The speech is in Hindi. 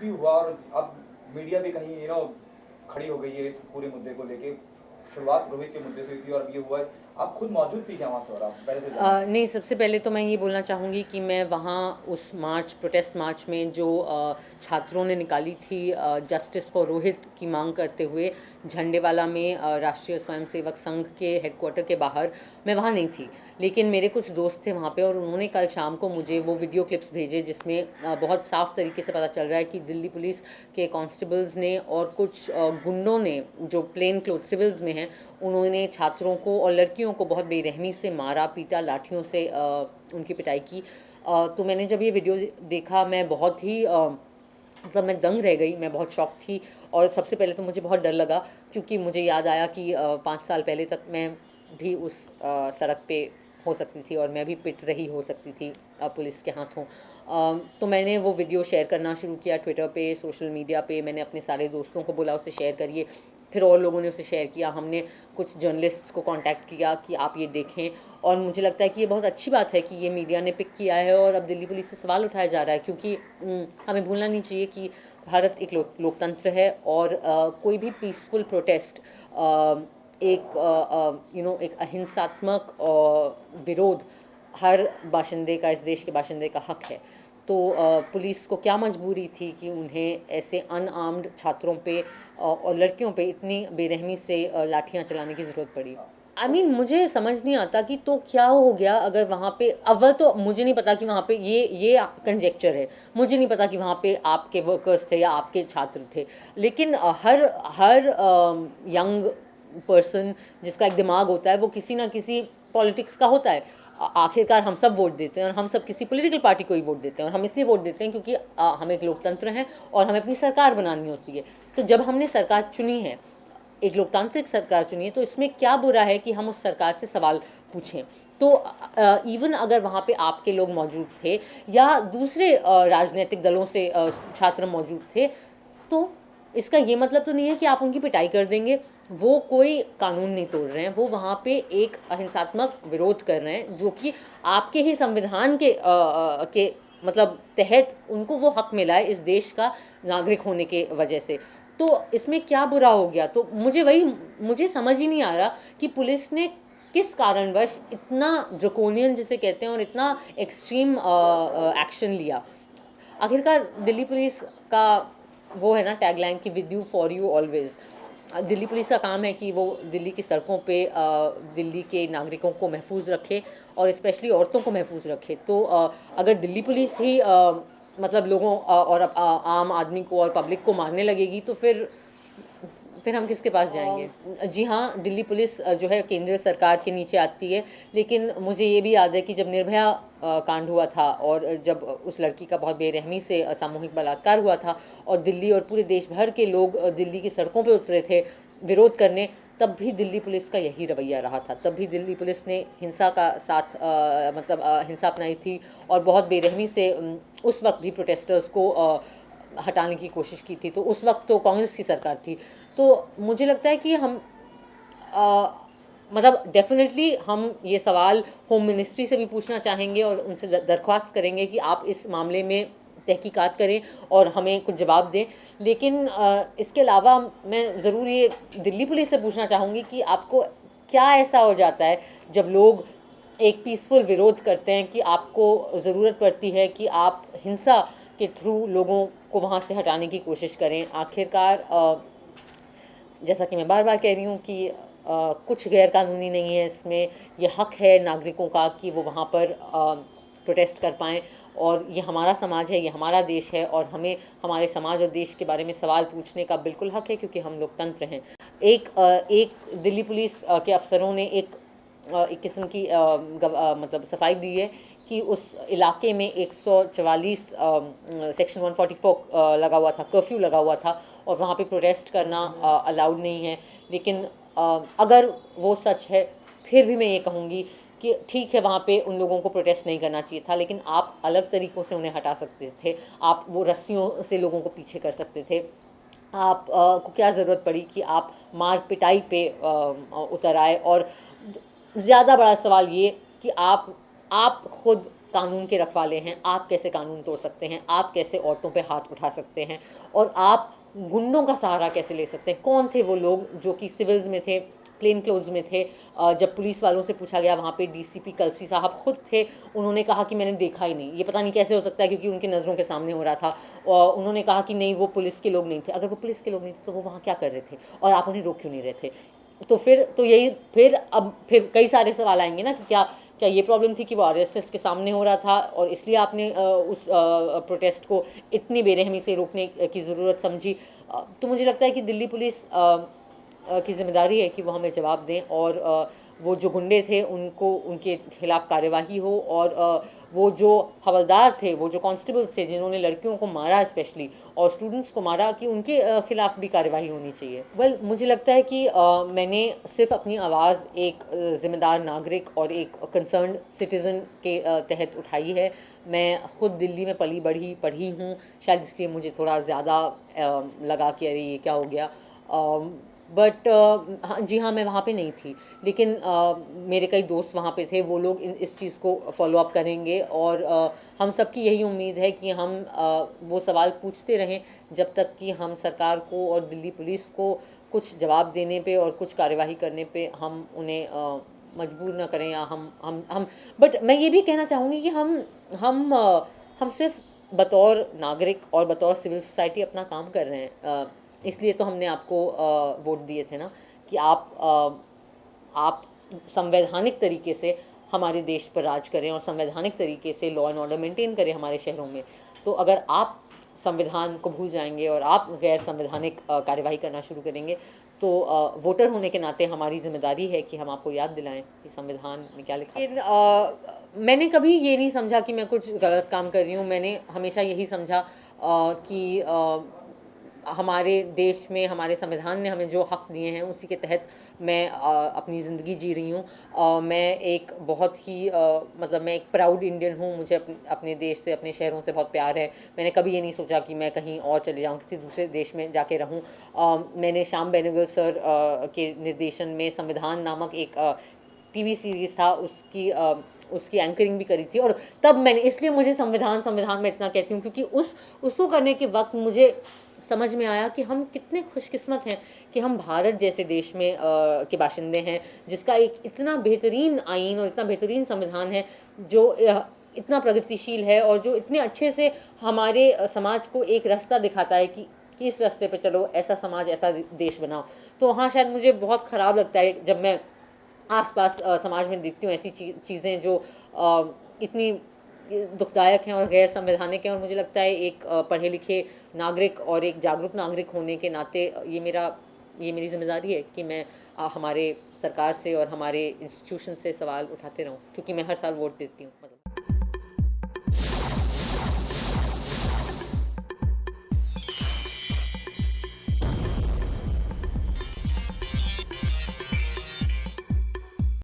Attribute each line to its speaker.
Speaker 1: भी हुआ और अब मीडिया भी कहीं खड़ी हो गई है इस पूरे मुद्दे को लेके। शुरुआत रोहित के मुद्दे से हुई थी और अब ये हुआ है। आप खुद मौजूद थी क्या वहाँ से? और आप पहले तो
Speaker 2: नहीं, सबसे पहले तो मैं ये बोलना चाहूँगी कि मैं वहाँ उस प्रोटेस्ट मार्च में जो छात्रों ने निकाली थी जस्टिस फॉर रोहित की मांग करते हुए झंडेवाला में राष्ट्रीय स्वयंसेवक संघ के हेडक्वार्टर के बाहर, मैं वहाँ नहीं थी। लेकिन मेरे कुछ दोस्त थे वहाँ पे और उन्होंने कल शाम को मुझे वो वीडियो क्लिप्स भेजे जिसमें बहुत साफ तरीके से पता चल रहा है कि दिल्ली पुलिस के कांस्टेबल्स ने और कुछ गुंडों ने जो प्लेन क्लोथ सिविल्स में हैं, उन्होंने छात्रों को और लड़कियों को बहुत बेरहमी से मारा, पीटा, लाठियों से उनकी पिटाई की। तो मैंने जब ये वीडियो देखा, मैं बहुत ही मतलब मैं दंग रह गई, मैं बहुत शॉक थी। और सबसे पहले तो मुझे बहुत डर लगा क्योंकि मुझे याद आया कि 5 साल पहले तक मैं भी उस सड़क पे हो सकती थी और मैं भी पिट रही हो सकती थी पुलिस के हाथों। तो मैंने वो वीडियो शेयर करना शुरू किया ट्विटर पे, सोशल मीडिया पे। मैंने अपने सारे दोस्तों को बोला उसे शेयर करिए, फिर और लोगों ने उसे शेयर किया। हमने कुछ जर्नलिस्ट को कांटेक्ट किया कि आप ये देखें। और मुझे लगता है कि ये बहुत अच्छी बात है कि ये मीडिया ने पिक किया है और अब दिल्ली पुलिस से सवाल उठाया जा रहा है, क्योंकि हमें भूलना नहीं चाहिए कि भारत एक लोकतंत्र है और कोई भी पीसफुल प्रोटेस्ट एक अहिंसात्मक विरोध हर बाशिंदे का, इस देश के बाशिंदे का हक है। तो पुलिस को क्या मजबूरी थी कि उन्हें ऐसे अनआर्म्ड छात्रों पे और लड़कियों पे इतनी बेरहमी से लाठियां चलाने की ज़रूरत पड़ी? मुझे समझ नहीं आता कि तो क्या हो गया अगर वहाँ पे, अव्वल तो मुझे नहीं पता कि वहाँ पे ये कंजेक्चर है, मुझे नहीं पता कि वहाँ पे आपके वर्कर्स थे या आपके छात्र थे। लेकिन हर हर यंग पर्सन जिसका एक दिमाग होता है वो किसी ना किसी पॉलिटिक्स का होता है। आखिरकार हम सब वोट देते हैं और हम सब किसी पॉलिटिकल पार्टी को ही वोट देते हैं, और हम इसलिए वोट देते हैं क्योंकि हम एक लोकतंत्र हैं और हमें अपनी सरकार बनानी होती है। तो जब हमने सरकार चुनी है, एक लोकतांत्रिक सरकार चुनी है, तो इसमें क्या बुरा है कि हम उस सरकार से सवाल पूछें? तो इवन अगर वहाँ पे आपके लोग मौजूद थे या दूसरे राजनीतिक दलों से छात्र मौजूद थे, तो इसका ये मतलब तो नहीं है कि आप उनकी पिटाई कर देंगे। वो कोई कानून नहीं तोड़ रहे हैं, वो वहाँ पे एक अहिंसात्मक विरोध कर रहे हैं जो कि आपके ही संविधान के मतलब तहत उनको वो हक मिला है इस देश का नागरिक होने के वजह से। तो इसमें क्या बुरा हो गया? तो मुझे समझ ही नहीं आ रहा कि पुलिस ने किस कारणवश इतना ड्रकोनियन जिसे कहते हैं और इतना एक्सट्रीम एक्शन लिया। आखिरकार दिल्ली पुलिस का वो है ना टैगलाइन कि with you for you always. Delhi police का काम है कि वो दिल्ली की सड़कों पे दिल्ली के नागरिकों को महफूज रखे और स्पेशली औरतों को महफूज रखे। तो अगर दिल्ली पुलिस ही मतलब लोगों और आम आदमी को और पब्लिक को मारने लगेगी तो फिर हम किसके पास जाएंगे? जी हाँ, दिल्ली पुलिस जो है केंद्र सरकार के नीचे आती है, लेकिन मुझे ये भी याद है कि जब निर्भया कांड हुआ था और जब उस लड़की का बहुत बेरहमी से सामूहिक बलात्कार हुआ था और दिल्ली और पूरे देश भर के लोग दिल्ली की सड़कों पर उतरे थे विरोध करने, तब भी दिल्ली पुलिस का यही रवैया रहा था। तब भी दिल्ली पुलिस ने हिंसा का साथ हिंसा अपनाई थी और बहुत बेरहमी से उस वक्त भी प्रोटेस्टर्स को हटाने की कोशिश की थी। तो उस वक्त तो कांग्रेस की सरकार थी। तो मुझे लगता है कि हम मतलब डेफिनेटली हम ये सवाल होम मिनिस्ट्री से भी पूछना चाहेंगे और उनसे दरख्वास्त करेंगे कि आप इस मामले में तहकीकात करें और हमें कुछ जवाब दें। लेकिन इसके अलावा मैं ज़रूर ये दिल्ली पुलिस से पूछना चाहूँगी कि आपको क्या ऐसा हो जाता है जब लोग एक पीसफुल विरोध करते हैं कि आपको ज़रूरत पड़ती है कि आप हिंसा के थ्रू लोगों को वहाँ से हटाने की कोशिश करें? आखिरकार जैसा कि मैं बार बार कह रही हूँ कि कुछ गैर कानूनी नहीं है इसमें। ये हक है नागरिकों का कि वो वहाँ पर प्रोटेस्ट कर पाएँ, और ये हमारा समाज है, ये हमारा देश है और हमें हमारे समाज और देश के बारे में सवाल पूछने का बिल्कुल हक है क्योंकि हम लोकतंत्र हैं। एक दिल्ली पुलिस के अफसरों ने एक किस्म की मतलब सफाई दी है कि उस इलाके में 144 सेक्शन 144 लगा हुआ था, कर्फ्यू लगा हुआ था और वहाँ पे प्रोटेस्ट करना अलाउड नहीं है। लेकिन अगर वो सच है, फिर भी मैं ये कहूँगी कि ठीक है, वहाँ पे उन लोगों को प्रोटेस्ट नहीं करना चाहिए था, लेकिन आप अलग तरीक़ों से उन्हें हटा सकते थे। आप वो रस्सियों से लोगों को पीछे कर सकते थे। आप को क्या ज़रूरत पड़ी कि आप मार पिटाई पे उतर आए? और ज़्यादा बड़ा सवाल ये कि आप खुद कानून के रखवाले हैं, आप कैसे कानून तोड़ सकते हैं, आप कैसे औरतों पे हाथ उठा सकते हैं और आप गुंडों का सहारा कैसे ले सकते हैं। कौन थे वो लोग जो कि सिविल्स में थे, प्लेन क्लोथ्स में थे। जब पुलिस वालों से पूछा गया, वहाँ पे डीसीपी कलसी साहब खुद थे, उन्होंने कहा कि मैंने देखा ही नहीं, ये पता नहीं कैसे हो सकता है क्योंकि उनकी नज़रों के सामने हो रहा था। और उन्होंने कहा कि नहीं वो पुलिस के लोग नहीं थे। अगर वो पुलिस के लोग नहीं थे तो वो वहाँ क्या कर रहे थे और आप उन्हें रोक क्यों नहीं रहे थे। तो फिर कई सारे सवाल आएंगे ना कि क्या क्या ये प्रॉब्लम थी कि वो आरएसएस के सामने हो रहा था और इसलिए आपने उस प्रोटेस्ट को इतनी बेरहमी से रोकने की ज़रूरत समझी। तो मुझे लगता है कि दिल्ली पुलिस की जिम्मेदारी है कि वो हमें जवाब दें और वो जो गुंडे थे उनको उनके खिलाफ कार्यवाही हो और वो जो हवलदार थे, वो जो कांस्टेबल्स थे जिन्होंने लड़कियों को मारा स्पेशली और स्टूडेंट्स को मारा, कि उनके खिलाफ भी कार्यवाही होनी चाहिए। मुझे लगता है कि मैंने सिर्फ अपनी आवाज़ एक ज़िम्मेदार नागरिक और एक कंसर्न्ड सिटीज़न के तहत उठाई है। मैं खुद दिल्ली में पढ़ी हूँ, शायद इसलिए मुझे थोड़ा ज़्यादा लगा कि अरे ये क्या हो गया। बट हाँ जी हाँ, मैं वहाँ पे नहीं थी, लेकिन मेरे कई दोस्त वहाँ पे थे। वो लोग इस चीज़ को फॉलो अप करेंगे और हम सबकी यही उम्मीद है कि हम वो सवाल पूछते रहें जब तक कि हम सरकार को और दिल्ली पुलिस को कुछ जवाब देने पे और कुछ कार्यवाही करने पे हम उन्हें मजबूर ना करें, या हम बट मैं ये भी कहना चाहूँगी कि हम सिर्फ बतौर नागरिक और बतौर सिविल सोसाइटी अपना काम कर रहे हैं। इसलिए तो हमने आपको वोट दिए थे ना, कि आप संवैधानिक तरीके से हमारे देश पर राज करें और संवैधानिक तरीके से लॉ एंड ऑर्डर मेंटेन करें हमारे शहरों में। तो अगर आप संविधान को भूल जाएंगे और आप गैर संवैधानिक कार्यवाही करना शुरू करेंगे तो वोटर होने के नाते हमारी जिम्मेदारी है कि हम आपको याद दिलाएं कि संविधान में क्या लिखा है। लेकिन मैंने कभी ये नहीं समझा कि मैं कुछ गलत काम कर रही हूँ। मैंने हमेशा यही समझा कि हमारे देश में हमारे संविधान ने हमें जो हक़ दिए हैं उसी के तहत मैं अपनी ज़िंदगी जी रही हूँ। मैं एक बहुत ही मतलब मैं एक प्राउड इंडियन हूँ। मुझे अपने देश से, अपने शहरों से बहुत प्यार है। मैंने कभी ये नहीं सोचा कि मैं कहीं और चले जाऊँ, किसी दूसरे देश में जाके रहूँ। मैंने श्याम बेनेगल सर के निर्देशन में संविधान नामक एक टीवी सीरीज़ था, उसकी एंकरिंग भी करी थी। और तब मैंने, इसलिए मुझे संविधान मैं इतना कहती हूँ क्योंकि उसको करने के वक्त मुझे समझ में आया कि हम कितने खुशकिस्मत हैं कि हम भारत जैसे देश में के बाशिंदे हैं, जिसका एक इतना बेहतरीन आईन और इतना बेहतरीन संविधान है, जो इतना प्रगतिशील है और जो इतने अच्छे से हमारे समाज को एक रास्ता दिखाता है कि इस रास्ते पे चलो, ऐसा समाज, ऐसा देश बनाओ। तो हाँ, शायद मुझे बहुत ख़राब लगता है जब मैं आसपास समाज में देखती हूँ ऐसी चीज़ें जो इतनी दुखदायक हैं और गैर संवैधानिक हैं। और मुझे लगता है एक पढ़े लिखे नागरिक और एक जागरूक नागरिक होने के नाते ये मेरी जिम्मेदारी है कि मैं हमारे सरकार से और हमारे इंस्टीट्यूशन से सवाल उठाते रहूं, क्योंकि मैं हर साल वोट देती हूँ। मतलब